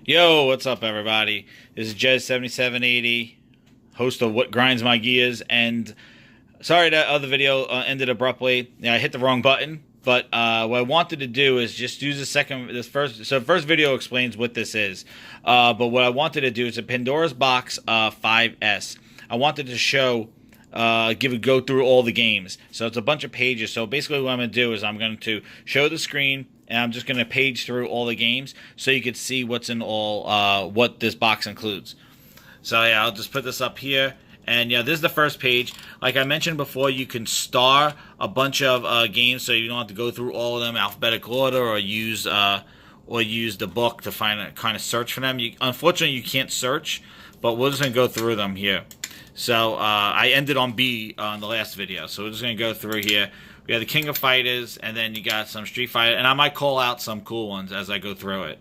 Yo, what's up, everybody? This is Jez7780, host of What Grinds My Gears, and sorry that other video ended abruptly. Yeah, I hit the wrong button, but what I wanted to do is just use the first video explains what this is, but what I wanted to do is a Pandora's Box 5s. I wanted to show, go through all the games. So it's a bunch of pages. So basically what I'm going to do is I'm going to show the screen, and I'm just going to page through all the games so you can see what's in all, what this box includes. So yeah, I'll just put this up here. And yeah, this is the first page. Like I mentioned before, you can star a bunch of games, so you don't have to go through all of them alphabetical order or use the book to kind of search for them. Unfortunately, you can't search, but we're just gonna go through them here. So I ended on B on the last video, so we're just gonna go through here. We have the King of Fighters, and then you got some Street Fighter, and I might call out some cool ones as I go through it.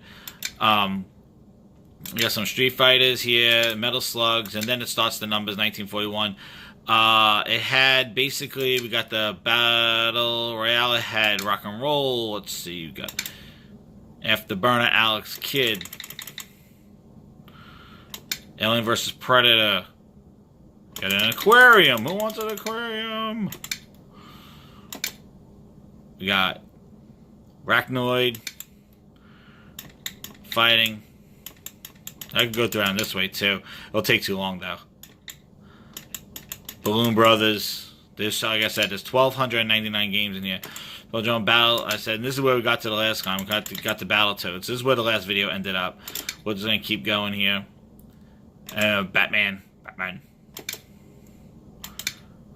We got some Street Fighters here, Metal Slugs, and then it starts the numbers, 1941. It had, basically, we got the Battle Royale, it had Rock and Roll, let's see, you got Afterburner, Alex Kidd, Alien vs. Predator, got an aquarium, who wants an aquarium? We got Arachnoid, fighting. I could go through on this way too. It'll take too long though. Balloon Brothers. There's, like I said, there's 1,299 games in here. Belgium Battle. I said this is where we got to the last time. We got the Battletoads. This is where the last video ended up. We're just gonna keep going here. Batman.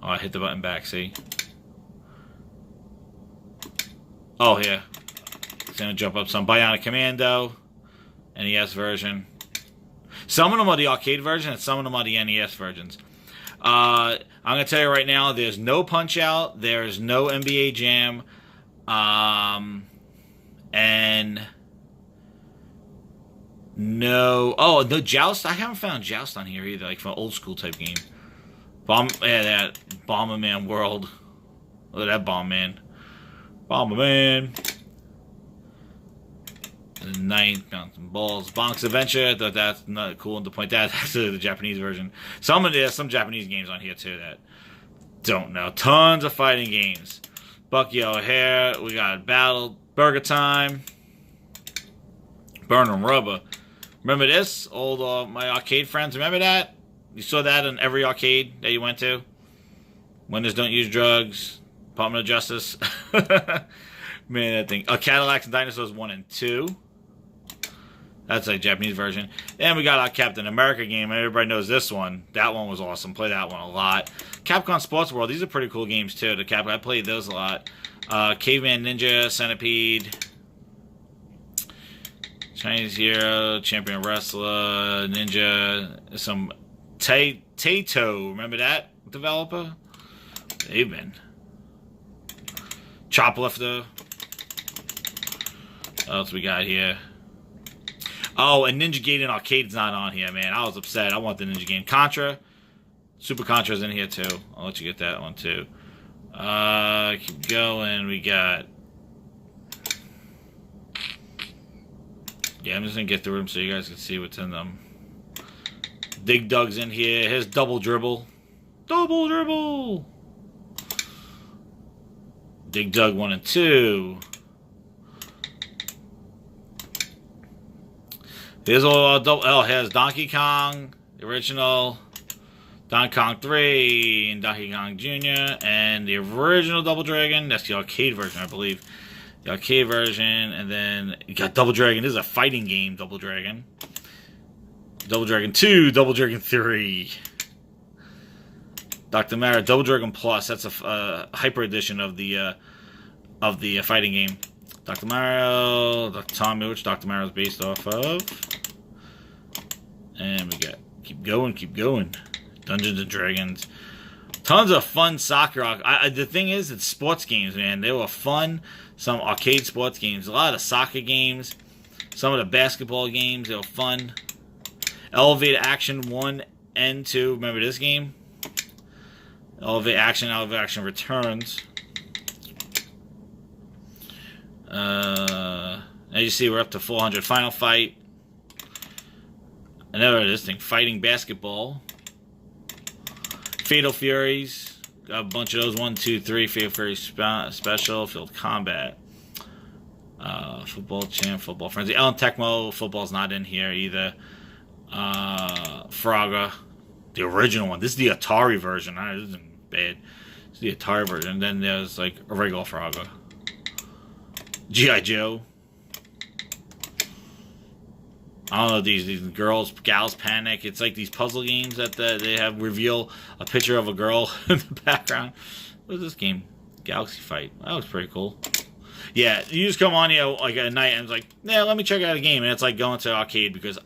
Oh, I hit the button back. See. Oh, yeah. It's going to jump up some Bionic Commando, NES version. Some of them are the arcade version, and some of them are the NES versions. I'm going to tell you right now, there's no Punch-Out, there's no NBA Jam, and no Joust. I haven't found Joust on here either, like for an old school type game. That Bomberman World. Look at that Bomberman. Bomberman. The ninth, bouncing balls. Bonk's Adventure. I thought that's not cool to point that. That's the Japanese version. There's some Japanese games on here too that don't know. Tons of fighting games. Bucky O'Hare. We got Battle. Burger Time. Burning Rubber. Remember this? Old my arcade friends. Remember that? You saw that in every arcade that you went to. Winners Don't Use Drugs. Department of Justice. Man, that thing. Cadillacs and Dinosaurs 1 and 2. That's a Japanese version. And we got our Captain America game. Everybody knows this one. That one was awesome. Play that one a lot. Capcom Sports World. These are pretty cool games, too. I played those a lot. Caveman Ninja, Centipede. Chinese Hero, Champion Wrestler, Ninja. Some Taito. Remember that developer? They've been. Choplifter. What else we got here? Oh, and Ninja Gaiden Arcade's not on here, man. I was upset. I want the Ninja Gaiden. Contra. Super Contra's in here, too. I'll let you get that one, too. Keep going. We got... Yeah, I'm just going to get through them so you guys can see what's in them. Dig Dug's in here. Here's Double Dribble. Double Dribble! Dig Dug 1 and 2. Here's here's Donkey Kong, the original, Donkey Kong 3, and Donkey Kong Jr., and the original Double Dragon. That's the arcade version, I believe. The arcade version, and then you got Double Dragon. This is a fighting game, Double Dragon. Double Dragon 2, Double Dragon 3. Dr. Mario, Double Dragon Plus. That's a hyper edition of the fighting game. Dr. Mario, Dr. Tommy, which Dr. Mario is based off of. And we got keep going. Dungeons and Dragons. Tons of fun soccer. The thing is, it's sports games, man. They were fun. Some arcade sports games. A lot of soccer games. Some of the basketball games. They were fun. Elevate Action 1 and 2. Remember this game? Elevate Action Returns. As you see, we're up to 400. Final Fight. I never heard of this thing. Fighting Basketball. Fatal Furies. Got a bunch of those. 1, 2, 3. Fatal Furies Special. Field Combat. Football Champ. Football Frenzy. Ellen Tecmo. Football's not in here either. Frogger. The original one. This is the Atari version. This isn't bad. This is the Atari version. And then there's like a regular Frogger. G.I. Joe. I don't know, these gals panic. It's like these puzzle games that they have reveal a picture of a girl in the background. What is this game? Galaxy Fight. That was pretty cool. Yeah, you just come on here like at night and it's like, yeah, let me check out a game, and it's like going to the arcade because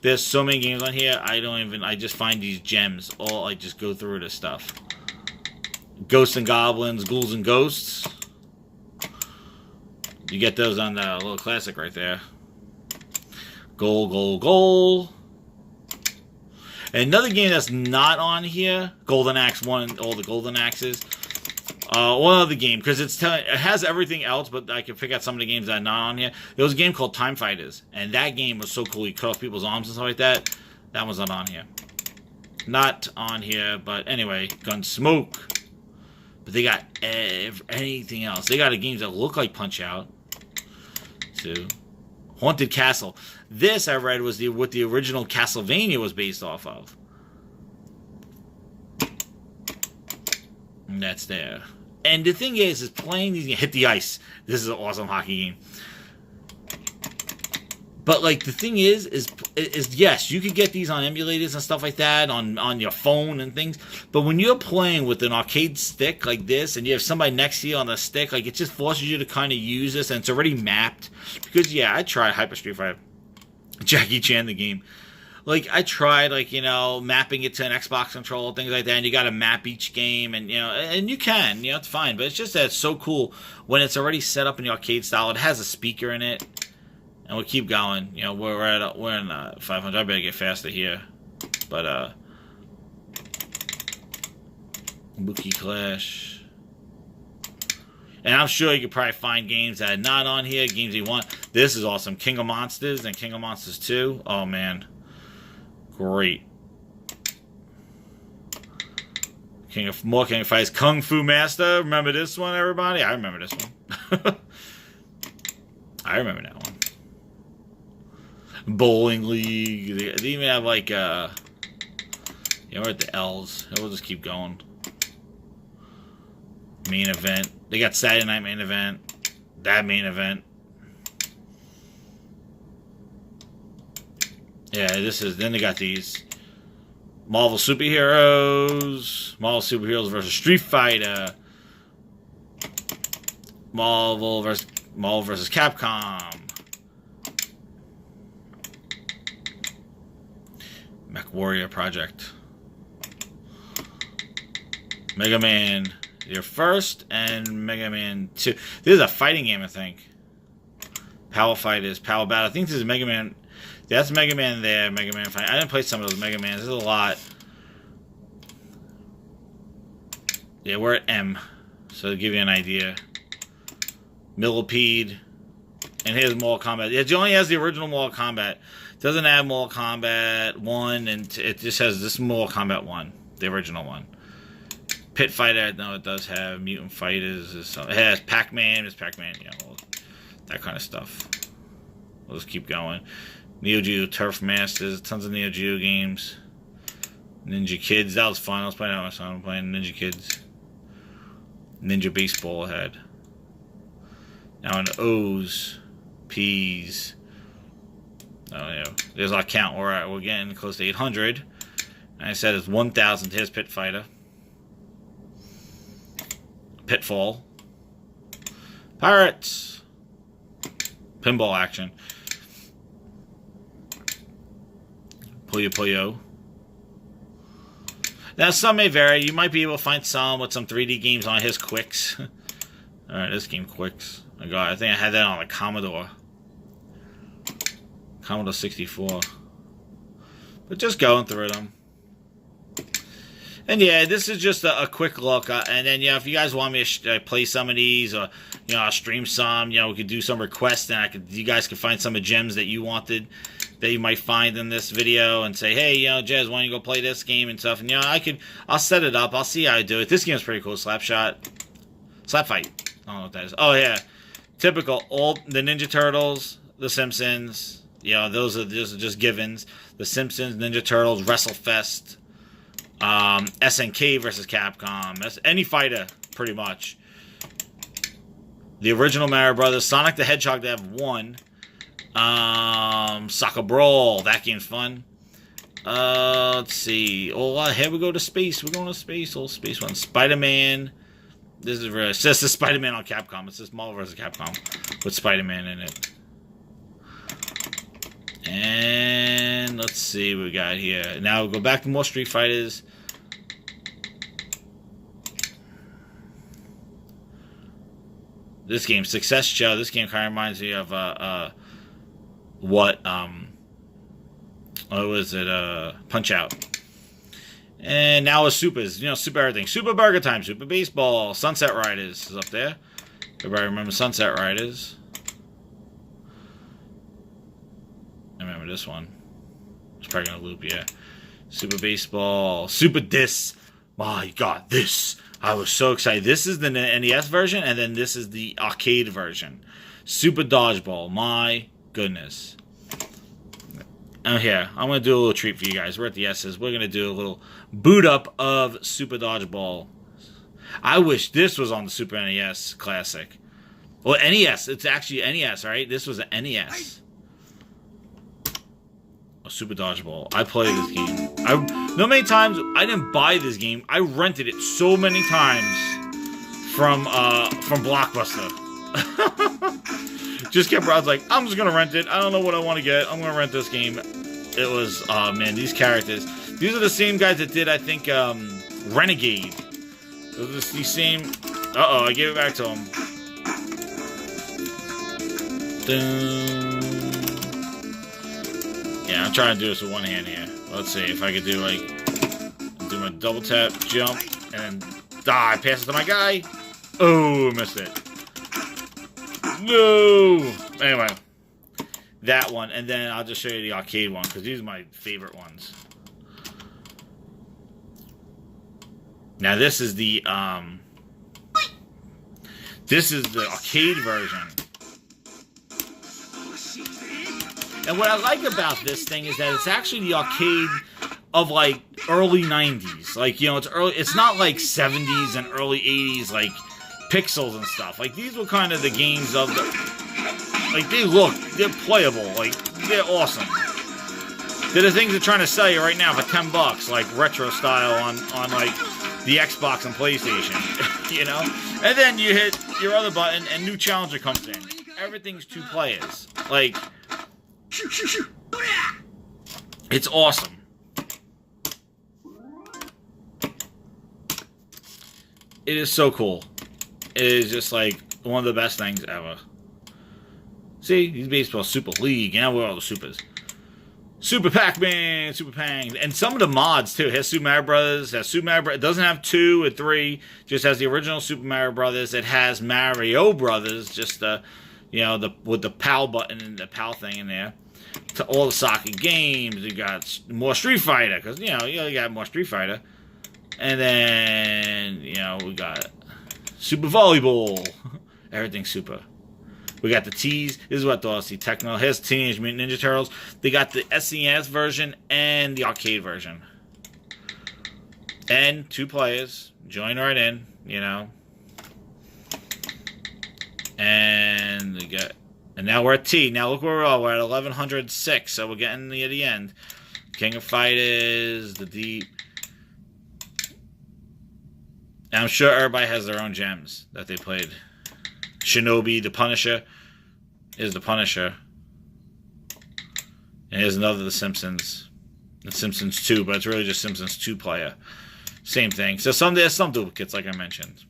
there's so many games on here. I just find these gems. I just go through this stuff. Ghosts and Goblins, Ghouls and Ghosts. You get those on the little classic right there. Goal. And another game that's not on here, Golden Axe 1, all the Golden Axes. One other game, because it has everything else, but I can pick out some of the games that are not on here. There was a game called Time Fighters, and that game was so cool. You cut off people's arms and stuff like that. That one's not on here. Not on here, but anyway, Gunsmoke. But they got anything else. They got games that look like Punch-Out! Too. Haunted Castle. This I read was what the original Castlevania was based off of. And that's there. And the thing is playing these games. Hit the Ice. This is an awesome hockey game. But like the thing is yes, you could get these on emulators and stuff like that on your phone and things. But when you're playing with an arcade stick like this, and you have somebody next to you on the stick, like it just forces you to kind of use this, and it's already mapped. Because yeah, I tried Hyper Street Fighter, Jackie Chan the game. Like I tried, like mapping it to an Xbox controller, things like that, and you got to map each game, and and you can, it's fine. But it's just that it's so cool when it's already set up in the arcade style. It has a speaker in it. And we'll keep going. We're in 500. I better get faster here. But Mookie Clash. And I'm sure you could probably find games that are not on here. Games you want. This is awesome. King of Monsters and King of Monsters 2. Oh man, great. King of Fighters. Kung Fu Master. Remember this one, everybody? I remember this one. I remember that one. Bowling League. They even have like we're at the L's. We'll just keep going. Main event. They got Saturday Night Main Event. That main event. Yeah, then they got these Marvel Superheroes. Marvel Superheroes versus Street Fighter. Marvel versus Capcom. Mech Warrior Project. Mega Man, your first, and Mega Man 2. This is a fighting game, I think. Power Fighters, Power Battle. I think this is Mega Man. That's Mega Man there, Mega Man Fight. I didn't play some of those Mega Mans. There's a lot. Yeah, we're at M. So to give you an idea. Millipede. And here's Mortal Kombat. Yeah, it only has the original Mortal Kombat. It doesn't have Mortal Kombat 1, and it just has this Mortal Kombat 1, the original one. Pit Fighter, no, it does have Mutant Fighters. It has Pac-Man. It's Pac-Man, that kind of stuff. We'll just keep going. Neo Geo Turf Masters, tons of Neo Geo games. Ninja Kids, that was fun. I was playing that one, so I'm playing Ninja Kids. Ninja Baseball ahead. Now in O's, P's. Oh, yeah. There's our count. We're getting close to 800. And I said it's 1,000. Here's Pit Fighter. Pitfall. Pirates. Pinball action. Puyo Puyo. Now, some may vary. You might be able to find some with some 3D games on his Quicks. Alright, this game Quicks. I think I had that on a Commodore 64. But just going through them. And yeah, this is just a quick look. And then, if you guys want me to play some of these, or I'll stream some, we could do some requests, and you guys could find some of the gems that you wanted. that you might find in this video and say, hey, you know, Jez, why don't you go play this game and stuff? And, you know, I'll set it up. I'll see how I do it. This game's pretty cool. Slap Fight. I don't know what that is. Oh, yeah. Typical. All the Ninja Turtles, The Simpsons. You know, those are just givens. The Simpsons, Ninja Turtles, WrestleFest, SNK versus Capcom. Any fighter, pretty much. The original Mario Brothers. Sonic the Hedgehog, they have one. Soccer Brawl. That game's fun. Let's see. Oh, here we go to space. We're going to space. Old space one. Spider-Man. This is really, it's just the Spider-Man on Capcom. It's just Marvel vs. Capcom with Spider-Man in it. And let's see what we got here. Now we'll go back to more Street Fighters. This game, Success Show. This game kind of reminds me of what was it? Punch Out. And now it's Supers. You know, Super everything. Super Burger Time. Super Baseball. Sunset Riders is up there. Everybody remember Sunset Riders? I remember this one. It's probably gonna loop, yeah. Super Baseball. Super Dis. My God, this. I was so excited. This is the NES version, and then this is the arcade version. Super Dodgeball. My goodness. And here, I'm going to do a little treat for you guys. We're at the S's. We're going to do a little boot up of Super Dodgeball. I wish this was on the Super NES Classic. Well, NES. It's actually NES, right? This was an NES. Oh, Super Dodgeball. I played this game. No many times I didn't buy this game. I rented it so many times from Blockbuster. Just kept. I was like, I'm just gonna rent it. I don't know what I want to get. I'm gonna rent this game. It was, oh man, these characters. These are the same guys that did, I think, Renegade. Those are the same. Uh-oh, I gave it back to him. Dun. Yeah, I'm trying to do this with one hand here. Let's see if I could do, like, do my double tap, jump, and then die. Pass it to my guy. Oh, missed it. No! Anyway. That one, and then I'll just show you the arcade one, because these are my favorite ones. Now, this is the arcade version. And what I like about this thing is that it's actually the arcade of, like, early 90s. Like, you know, it's not like 70s and early 80s, like, pixels and stuff. Like, these were kind of the games of the... Like, they're playable. Like, they're awesome. They're the things they're trying to sell you right now for $10, like, retro style on like, the Xbox and PlayStation. You know? And then you hit your other button, and new challenger comes in. Everything's 2 players. Like, it's awesome. It is so cool. It is just, like, one of the best things ever. See, these baseball Super League. Now we're all the supers. Super Pac-Man, Super Pang, and some of the mods too. It has Super Mario Brothers. It has Super Mario. It doesn't have 2 or 3. Just has the original Super Mario Brothers. It has Mario Brothers. Just you know, with the PAL button and the PAL thing in there. To all the soccer games. You got more Street Fighter because you got more Street Fighter. And then you know we got Super Volleyball. Everything's super. We got the T's. This is what I see. Techno. Here's Teenage Mutant Ninja Turtles. They got the SNES version and the arcade version. And 2 players. Join right in, you know. And we got. And now we're at T. Now look where we are. We're at 1106. So we're getting near the end. King of Fighters, the Deep. And I'm sure everybody has their own gems that they played. Shinobi, the Punisher, is the Punisher. And here's another The Simpsons. The Simpsons 2, but it's really just Simpsons 2 player. Same thing. So there's some duplicates, like I mentioned.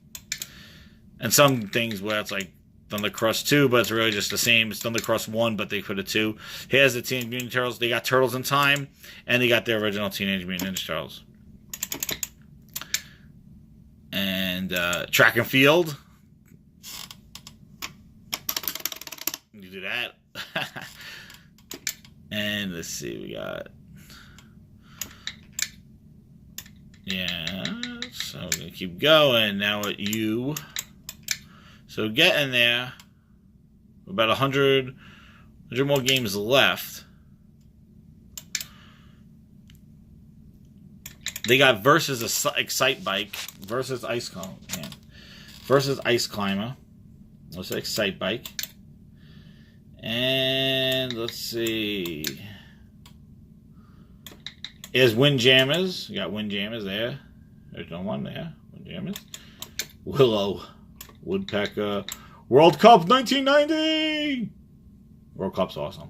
And some things where it's like Thunder Cross 2, but it's really just the same. It's Thunder Cross 1, but they put a 2. Here's the Teenage Mutant Turtles. They got Turtles in Time, and they got the original Teenage Mutant Ninja Turtles. And Track and Field. You do that. And let's see, we got... Yeah, so we're going to keep going. Now at U. So getting there. About 100 more games left. They got versus Excite Bike. Versus Ice Climber. Man. Versus Ice Climber. Let's say Excite Bike. And let's see. Here's Windjammers. You got Windjammers there. There's no one there. Windjammers. Willow. Woodpecker. World Cup 1990! World Cup's awesome.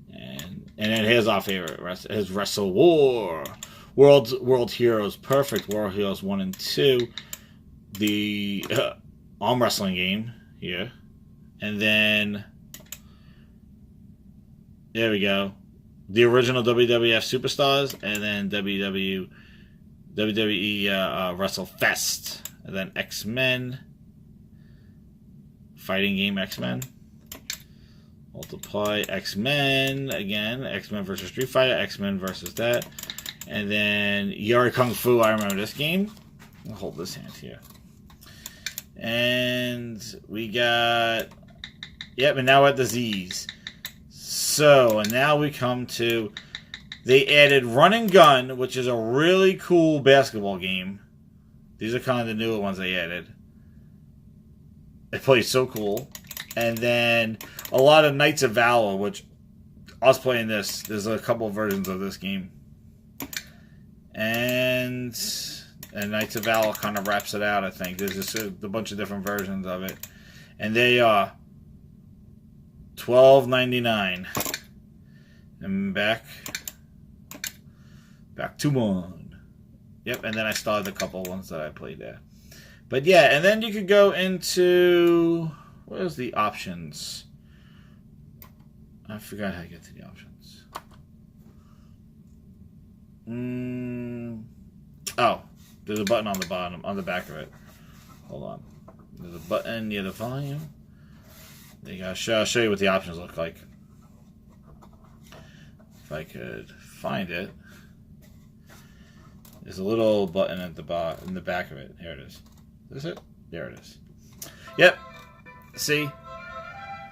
And then here's our favorite. Here's Wrestle War. World Heroes. Perfect. World Heroes 1 and 2. The arm wrestling game here. And then... There we go. The original WWF Superstars, and then WWE Wrestle Fest, and then X-Men, fighting game X-Men, multiply X-Men again, X-Men versus Street Fighter, X-Men versus that, and then Yari Kung Fu. I remember this game. I'll hold this hand here, and we got and now we're at the Z's. So, and now we come to, they added Run and Gun, which is a really cool basketball game. These are kind of the newer ones they added. It plays so cool. And then a lot of Knights of Valor, which I was playing this. There's a couple of versions of this game. And Knights of Valor kind of wraps it out, I think. There's just a bunch of different versions of it. And they are $12.99. And back to one. Yep, and then I started a couple ones that I played there. But yeah, and then you could go into, where's the options? I forgot how to get to the options. Oh, there's a button on the bottom, on the back of it. Hold on. There's a button near the volume. There you go. I'll show you what the options look like. If I could find it. There's a little button at the bottom, in the back of it. Here it is. Is it? There it is. Yep. See?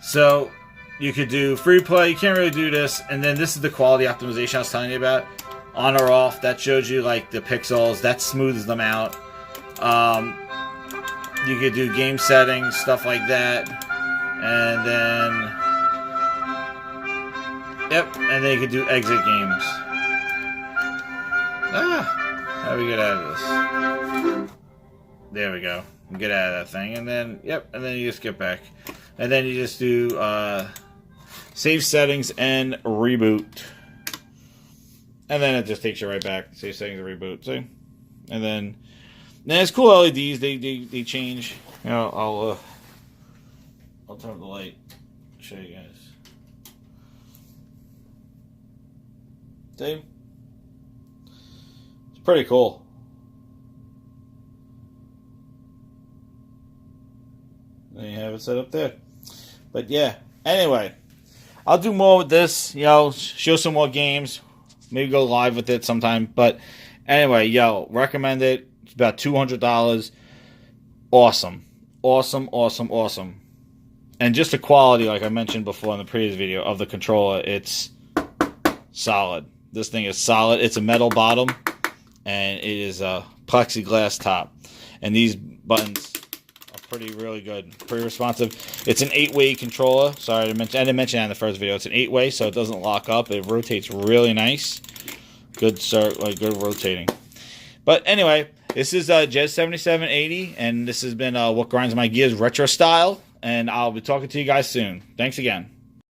So, you could do free play. You can't really do this. And then this is the quality optimization I was telling you about. On or off. That shows you, like, the pixels. That smooths them out. You could do game settings, stuff like that. And then... Yep. And then you could do exit games. How do we get out of this? There we go. Get out of that thing. And then, yep. And then you just get back. And then you just do save settings and reboot. And then it just takes you right back. Save settings and reboot. See? And then it's cool LEDs. They change. You know, I'll turn up the light. Show you guys. See? It's pretty cool. There you have it set up there. But yeah, anyway, I'll do more with this. You know, show some more games. Maybe go live with it sometime. But anyway, recommend it. It's about $200. Awesome. Awesome, awesome, awesome. And just the quality, like I mentioned before in the previous video, of the controller, it's solid. This thing is solid. It's a metal bottom, and it is a plexiglass top. And these buttons are really good, pretty responsive. It's an 8-way controller. Sorry, I didn't mention that in the first video. It's an 8-way, so it doesn't lock up. It rotates really nice. Good, good rotating. But anyway, this is Jez7780, and this has been What Grinds My Gears Retro Style. And I'll be talking to you guys soon. Thanks again.